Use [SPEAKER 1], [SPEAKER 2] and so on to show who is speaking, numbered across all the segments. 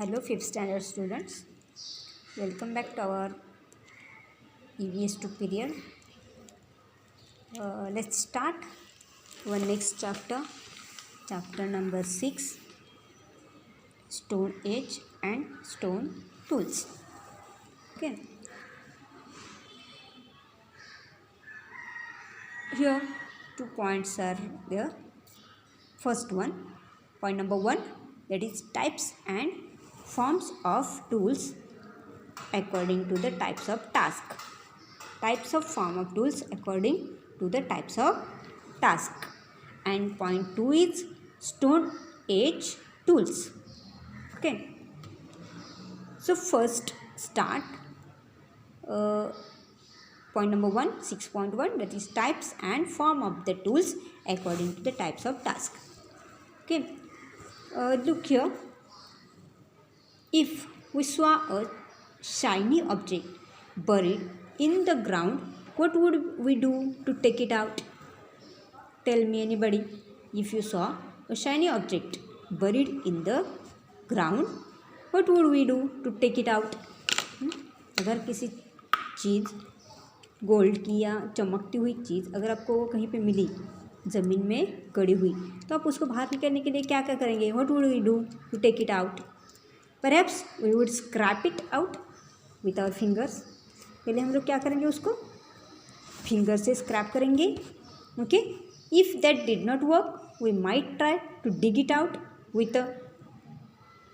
[SPEAKER 1] Hello, 5th standard students. Welcome back to our EVS2 period. Let's start our next chapter, chapter number 6, Stone Age and Stone Tools. Okay. Here, 2 points are there. First one, point number 1, that is types and forms of tools according to the types of task. Types of form of tools according to the types of task. And point 2 is Stone Age tools. Okay. So first start point number 1, 6.1, that is types and form of the tools according to the types of task. Okay. Look here. If we saw a shiny object buried in the ground, what would we do to take it out? Tell me anybody. If you saw a shiny object buried in the ground, what would we do to take it out? अगर किसी चीज़ gold की या चमकती हुई चीज़ अगर आपको कहीं पे मिली ज़मीन में गड़ी हुई, तो आप उसको बाहर निकालने के लिए क्या क्या करेंगे? What would we do to take it out? Perhaps we would scrape it out with our fingers. पहले हम लोग क्या करेंगे? उसको फिंगर से स्क्रैप करेंगे. Okay. If that did not work, we might try to dig it out with a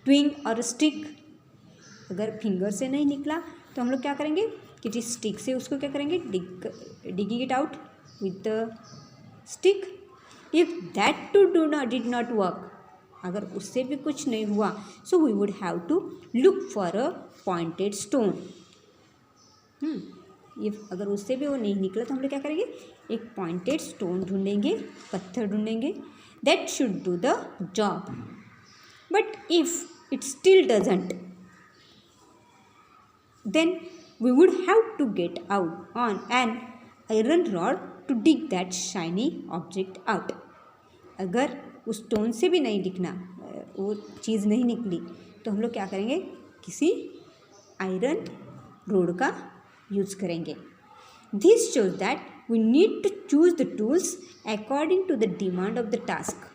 [SPEAKER 1] twig or a stick. अगर finger से नहीं निकला तो हम लोग क्या करेंगे? किसी स्टिक से उसको क्या करेंगे? digging it out with the stick. If that too did not work, अगर उससे भी कुछ नहीं हुआ, so we would have to look for a pointed stone. If अगर उससे भी वो नहीं निकला तो हम लोग क्या करेंगे? एक पॉइंटेड स्टोन ढूंढेंगे, पत्थर ढूंढेंगे. That should do the job. But if it still doesn't, then we would have to get out on an iron rod to dig that shiny object out. अगर उस स्टोन से भी नहीं दिखना, वो चीज़ नहीं निकली, तो हम लोग क्या करेंगे? किसी आयरन रोड का यूज़ करेंगे. This shows that we need to choose the tools according to the demand of the task.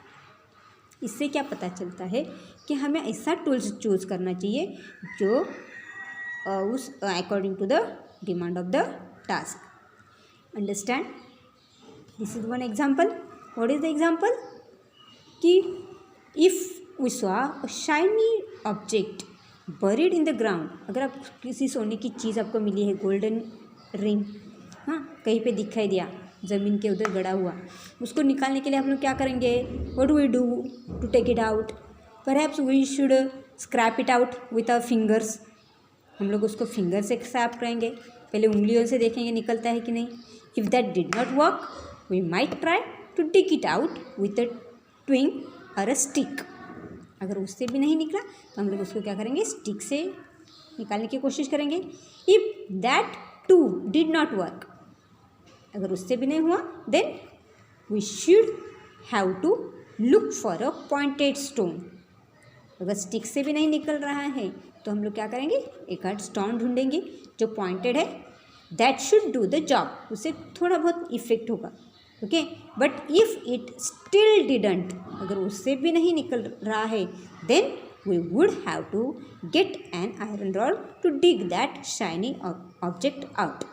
[SPEAKER 1] इससे क्या पता चलता है कि हमें ऐसा टूल्स चूज़ करना चाहिए जो उस according to the demand of the task. Understand? This is one example. What is the example? कि if we saw a shiny object buried in the ground, अगर आप किसी सोने की चीज़ आपको मिली है, गोल्डन रिंग, कहीं पे दिखाई दिया ज़मीन के उधर गड़ा हुआ, उसको निकालने के लिए हम लोग क्या करेंगे? What we do to take it out? Perhaps we should scrap it out with our fingers. हम लोग उसको फिंगर से स्क्रैप करेंगे, पहले उंगलियों से देखेंगे निकलता है कि नहीं. If that did not work, we might try to take it out with a twig और अ स्टिक. अगर उससे भी नहीं निकला तो हम लोग उसको क्या करेंगे? स्टिक से निकालने की कोशिश करेंगे. If that too did not work, अगर उससे भी नहीं हुआ, then we should have to look for a pointed stone. अगर स्टिक से भी नहीं निकल रहा है तो हम लोग क्या करेंगे? एक आध स्टोन ढूंढेंगे जो पॉइंटेड है. That should do the job. उससे थोड़ा बहुत इफेक्ट होगा. Okay. But if it still didn't, अगर उससे भी नहीं निकल रहा है, then we would have to get an iron rod to dig that shiny object out.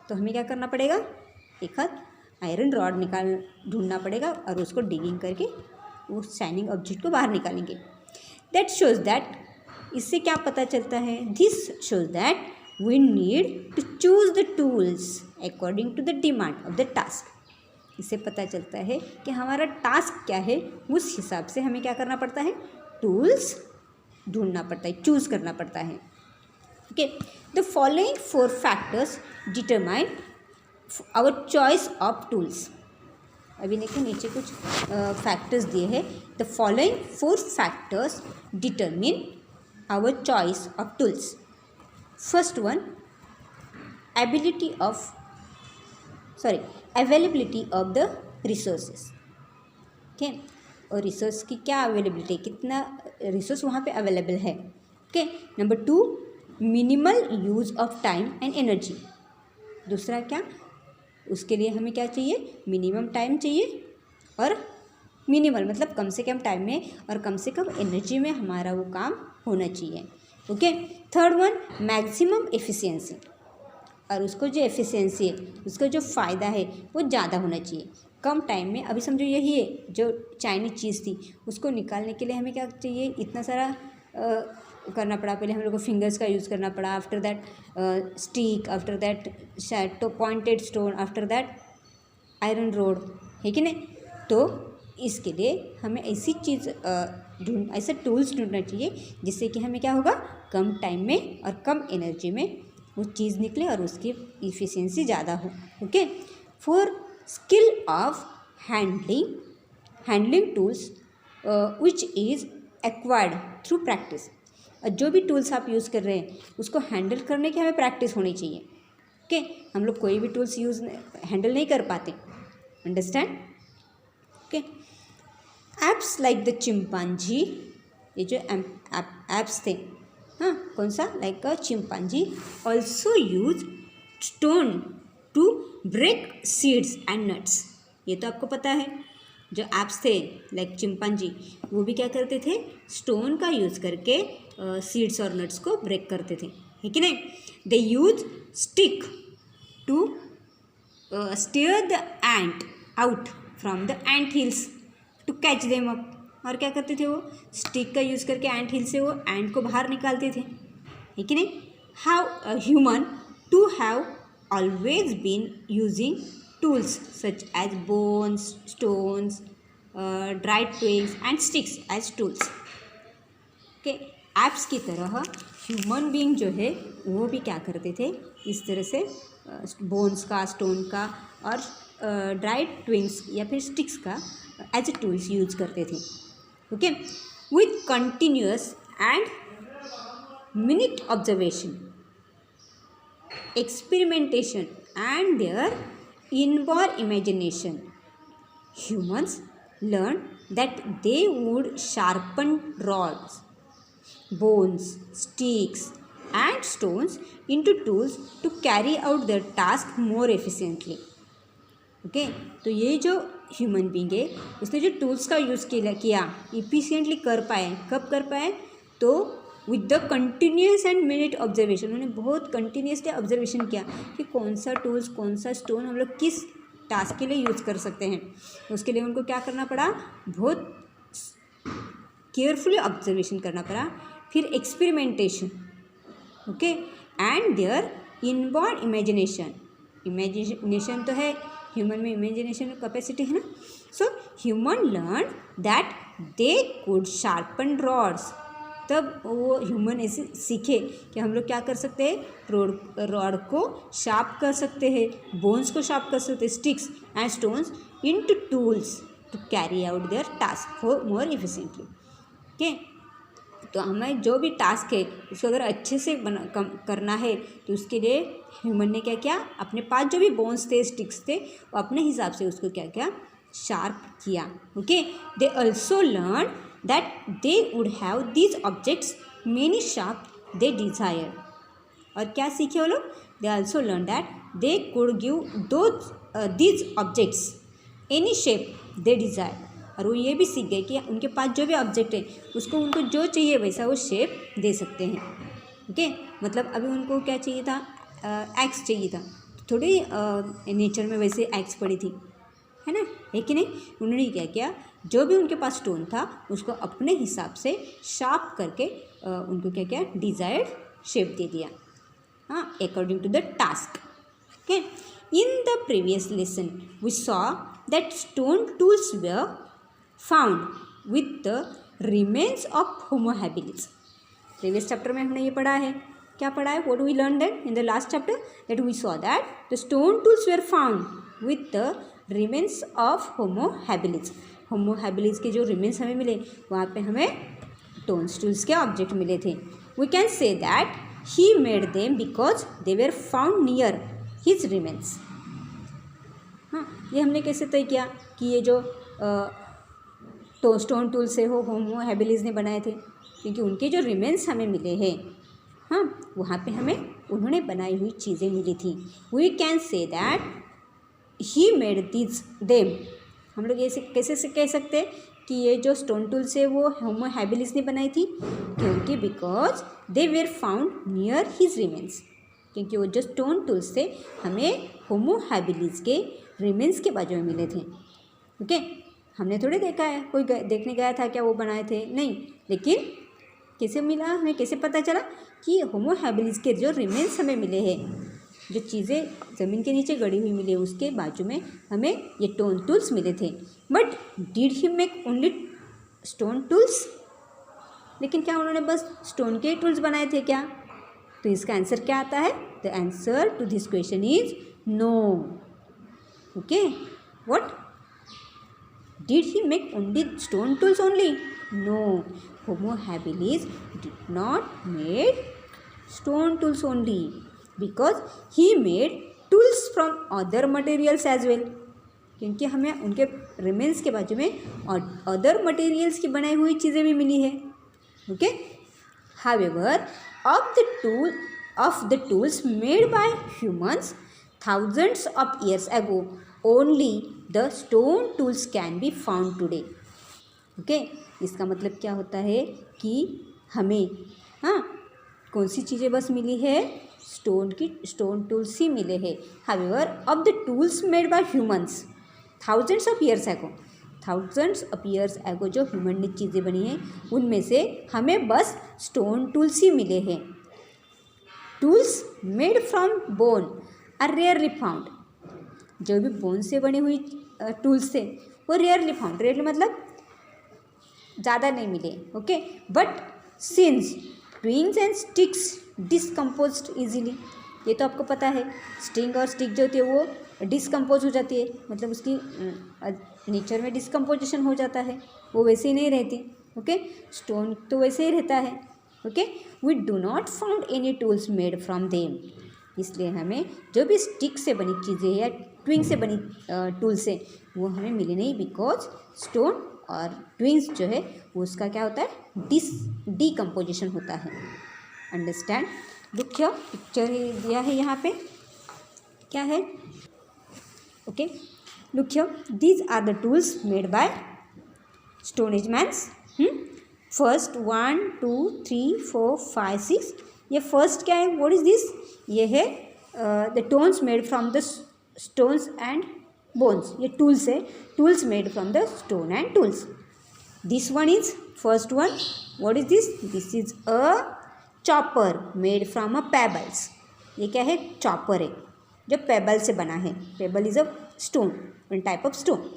[SPEAKER 1] तो हमें क्या करना पड़ेगा? एक हाथ आयरन रॉड ढूंढना पड़ेगा और उसको डिगिंग करके वो शाइनिंग ऑब्जेक्ट को बाहर निकालेंगे. दैट शोज दैट, इससे क्या पता चलता है? This shows that we need to choose the tools according to the demand of the task. इससे पता चलता है कि हमारा टास्क क्या है, उस हिसाब से हमें क्या करना पड़ता है? टूल्स ढूंढना पड़ता है, चूज़ करना पड़ता है. Okay. The following 4 factors determine our choice of tools. अभी देखिए नीचे कुछ फैक्टर्स दिए हैं. The following 4 factors determine our choice of tools. First one, availability of the resources. Okay. और रिसोर्स की क्या अवेलेबिलिटी, कितना रिसोर्स वहाँ पे अवेलेबल है. Okay. Number 2, minimal use of time and energy. दूसरा क्या, उसके लिए हमें क्या चाहिए, मिनिमम टाइम चाहिए और मिनिमल मतलब कम से कम टाइम में और कम से कम एनर्जी में हमारा वो काम होना चाहिए। Okay. Third one, maximum efficiency, और उसको जो एफिशिएंसी है, उसका जो फ़ायदा है वो ज़्यादा होना चाहिए कम टाइम में। अभी समझो यही है जो चाइनीज चीज़ थी, उसको निकालने के लिए हमें क्या चाहिए, इतना सारा करना पड़ा। पहले हम लोग को फिंगर्स का यूज़ करना पड़ा, after that stick, after that तो pointed stone, after that iron rod, है कि नहीं। तो इसके लिए हमें ऐसी चीज़ ऐसे टूल्स ढूंढना चाहिए जिससे कि हमें क्या होगा, कम टाइम में और कम एनर्जी में वो चीज़ निकले और उसकी इफ़िशियंसी ज़्यादा हो। Okay. For skill of handling tools which is acquired through practice. और जो भी टूल्स आप यूज़ कर रहे हैं उसको हैंडल करने की हमें प्रैक्टिस होनी चाहिए। ओके। हम लोग कोई भी टूल्स हैंडल नहीं कर पाते, understand. Okay. Apes like the chimpanzee, ये जो एप्स थे, हाँ कौन सा, like a chimpanzee also use stone to break seeds and nuts. ये तो आपको पता है, जो एप्स थे लाइक चिंपांजी, वो भी क्या करते थे, स्टोन का यूज़ करके सीड्स और नट्स को ब्रेक करते थे, है कि नहीं। They use stick to steer the ant out from the ant hills to catch them up. और क्या करते थे, वो स्टिक का यूज़ करके एंट हिल से वो एंट को बाहर निकालते थे, है कि नहीं। How human to have always been using tools such as bones, stones, dried twigs and sticks as tools. Okay. Apes की तरह ह्यूमन बीइंग जो है वो भी क्या करते थे, इस तरह से बोन्स का, स्टोन का और ड्राइड ट्विग्स या फिर स्टिक्स का एज ए टूल्स यूज करते थे। Okay. With continuous and minute observation, experimentation and their inborn imagination, humans learned that they would sharpen rods, bones, sticks and stones into tools to carry out their task more efficiently. Okay. तो ये जो human being है उसने जो tools का use किया efficiently कर पाए, कब कर पाए, तो with the continuous and minute observation. उन्होंने बहुत कंटिन्यूसली ऑब्जर्वेशन किया कि कौन सा टूल्स, कौन सा स्टोन हम लोग किस टास्क के लिए यूज़ कर सकते हैं। उसके लिए उनको क्या करना पड़ा, बहुत केयरफुली ऑब्जर्वेशन करना पड़ा। फिर experimentation, okay, and their inborn imagination तो है ह्यूमन में, इमेजिनेशन कैपेसिटी है ना। So human learn that they could sharpen rods. तब वो ह्यूमन ऐसे सीखे कि हम लोग क्या कर सकते हैं, रॉड को शार्प कर सकते हैं, बोन्स को शार्प कर सकते हैं, sticks and stones into tools to carry out their task for more efficiently. Okay. तो हमें जो भी टास्क है उसको अगर अच्छे से करना है तो उसके लिए ह्यूमन ने क्या किया, अपने पास जो भी बोन्स थे, स्टिक्स थे, वो अपने हिसाब से उसको क्या किया, शार्प किया। Okay. They also learn that they would have these objects many sharp they desire। और क्या सीखे वो लोग, they also learned that they could give these objects any shape they desire। और वो ये भी सीख गए कि उनके पास जो भी ऑब्जेक्ट है उसको उनको जो चाहिए वैसा वो शेप दे सकते हैं। ओके। मतलब अभी उनको क्या चाहिए था, एक्स चाहिए था, थोड़ी नेचर में वैसे एक्स पड़ी थी, है ना, है कि नहीं। उन्होंने क्या किया, जो भी उनके पास स्टोन था उसको अपने हिसाब से शार्प करके उनको क्या किया, डिज़ायर्ड शेप दे दिया, हाँ, according to the task. Okay. In the previous lesson we saw that stone tools were found with the remains of Homo habilis. Previous chapter में हमने ये पढ़ा है, क्या पढ़ा है, what we learn that in the last chapter, that we saw that the stone tools were found with the remains of Homo habilis. Homo habilis के जो रिमेन्स हमें मिले वहाँ पे हमें टोन्स टूल्स के ऑब्जेक्ट मिले थे। We can say that he made them because they were found near his remains. हाँ, ये हमने कैसे तय किया कि ये जो स्टोन टूल से हो होमो हैबिलिस ने बनाए थे, क्योंकि उनके जो रिमेन्स हमें मिले हैं, हाँ, वहाँ पे हमें उन्होंने बनाई हुई चीज़ें मिली थी। We can say that he made this them. हम लोग ऐसे कैसे से कह सकते हैं कि ये जो स्टोन टूल्स है वो होमो हैबिलिस ने बनाई थी, क्योंकि because they were found near his remains, क्योंकि वो जो स्टोन टूल्स थे हमें होमो हैबिलिस के रिमेन्स के बाजू में मिले थे। ओके, हमने थोड़े देखा है, कोई देखने गया था क्या वो बनाए थे, नहीं, लेकिन कैसे मिला, हमें कैसे पता चला कि होमो हैबिलिस के जो रिमेन्स हमें मिले हैं, जो चीज़ें ज़मीन के नीचे गड़ी हुई मिली, उसके बाजू में हमें ये स्टोन टूल्स मिले थे। But did he make only stone tools? लेकिन क्या उन्होंने बस स्टोन के टूल्स बनाए थे क्या? तो इसका आंसर क्या आता है? The answer to this question is no. Okay, what? Did he make only stone tools only? No, Homo habilis did not made stone tools only, because he made tools from other materials as well, क्योंकि हमें उनके remains के बाजू में और other materials की बनाई हुई चीज़ें भी मिली है। Okay, however of the tools made by humans thousands of years ago, only the stone tools can be found today. Okay, इसका मतलब क्या होता है कि हमें, हाँ, कौन सी चीज़ें बस मिली है? स्टोन टूल्स ही मिले हैं। However of the tools made bye humans thousands of years ago जो ह्यूमन ने चीज़ें बनी हैं उनमें से हमें बस स्टोन टूल्स ही मिले हैं। Tools made from bone are rarely found, जो भी बोन से बनी हुई टूल्स थे वो रेयरली फाउंड, रेयरली मतलब ज़्यादा नहीं मिले। Okay, but since twigs and sticks decomposed easily, ये तो आपको पता है, स्ट्रिंग और स्टिक जो होती है वो डिसकम्पोज हो जाती है, मतलब उसकी नेचर में डिसकम्पोजिशन हो जाता है, वो वैसे ही नहीं रहती। ओके, स्टोन तो वैसे ही रहता है। Okay, we do not found any tools made from them, इसलिए हमें जो भी स्टिक से बनी चीज़ें या ट्विंग से बनी टूल्स है वो हमें मिली नहीं, बिकॉज स्टोन और ट्विंग्स जो है वो उसका क्या होता है? डिकम्पोजिशन होता है। अंडरस्टैंड? लुक हियर, पिक्चर दिया है यहाँ पे, क्या है? Okay, look here, these are the tools made by stone age mans. First 1 2 3 4 5 6, ये फर्स्ट क्या है? What is this? ये है the tones made from the stones and bones, ये टूल्स है, tools made from the stone and tools. This one is first one, what is this? This is a chopper made from a pebbles, ये क्या है? Chopper है जो payable से बना है। Payable is a stone, one type of stone.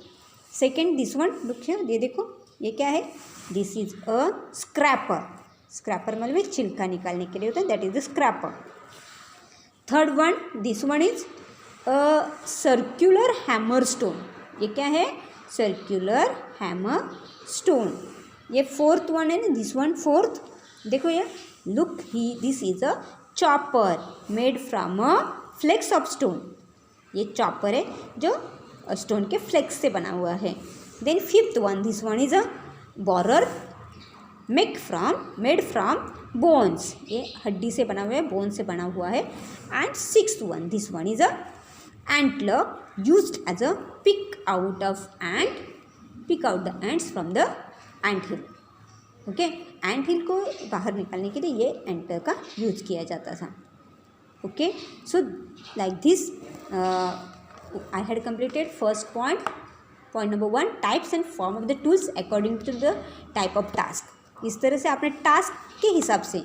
[SPEAKER 1] Second this one, look here, ये देखो, ये क्या है? This is a scraper, scraper मतलब छिलका निकालने के लिए होता है, that is the scraper. Third one, this one is circular hammer stone, ये क्या है? Circular hammer stone. ये फोर्थ वन है ना, दिस वन फोर्थ, देखो ये, look he, this is a chopper made from a flakes of stone, ये chopper है जो स्टोन के फ्लेक्स से बना हुआ है। Then fifth one, this one is a borer made from bones, ये हड्डी से बना हुआ है, बोन से बना हुआ है। And sixth one, this one is a antler used as a pick out the ants from the ant hill. Okay, ant hill को बाहर निकालने के लिए ये एंटर का यूज किया जाता था। Okay, so like this I had completed first point number 1, types and form of the tools according to the type of task. इस तरह से आपने टास्क के हिसाब से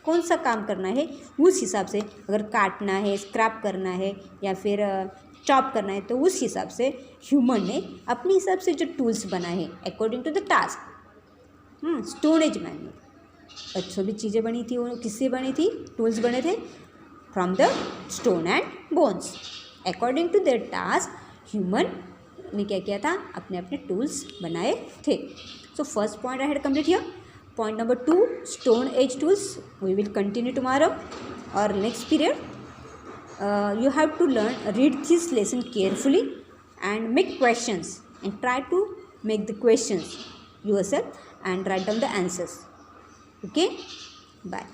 [SPEAKER 1] कौन सा काम करना है उस हिसाब से, अगर काटना है, स्क्रैप करना है या फिर चॉप करना है, तो उस हिसाब से ह्यूमन ने अपने हिसाब से जो टूल्स बनाए हैं according to the task. Stone age man में जो भी चीज़ें बनी थी वो किससे बनी थी? टूल्स बने थे from the stone and bones. According to their task human ने क्या किया था? अपने अपने टूल्स बनाए थे। So first point I had complete here. Point number 2, stone age tools. We will continue tomorrow or next period. You have to read this lesson carefully and make questions and try to make the questions yourself and write down the answers. Okay bye.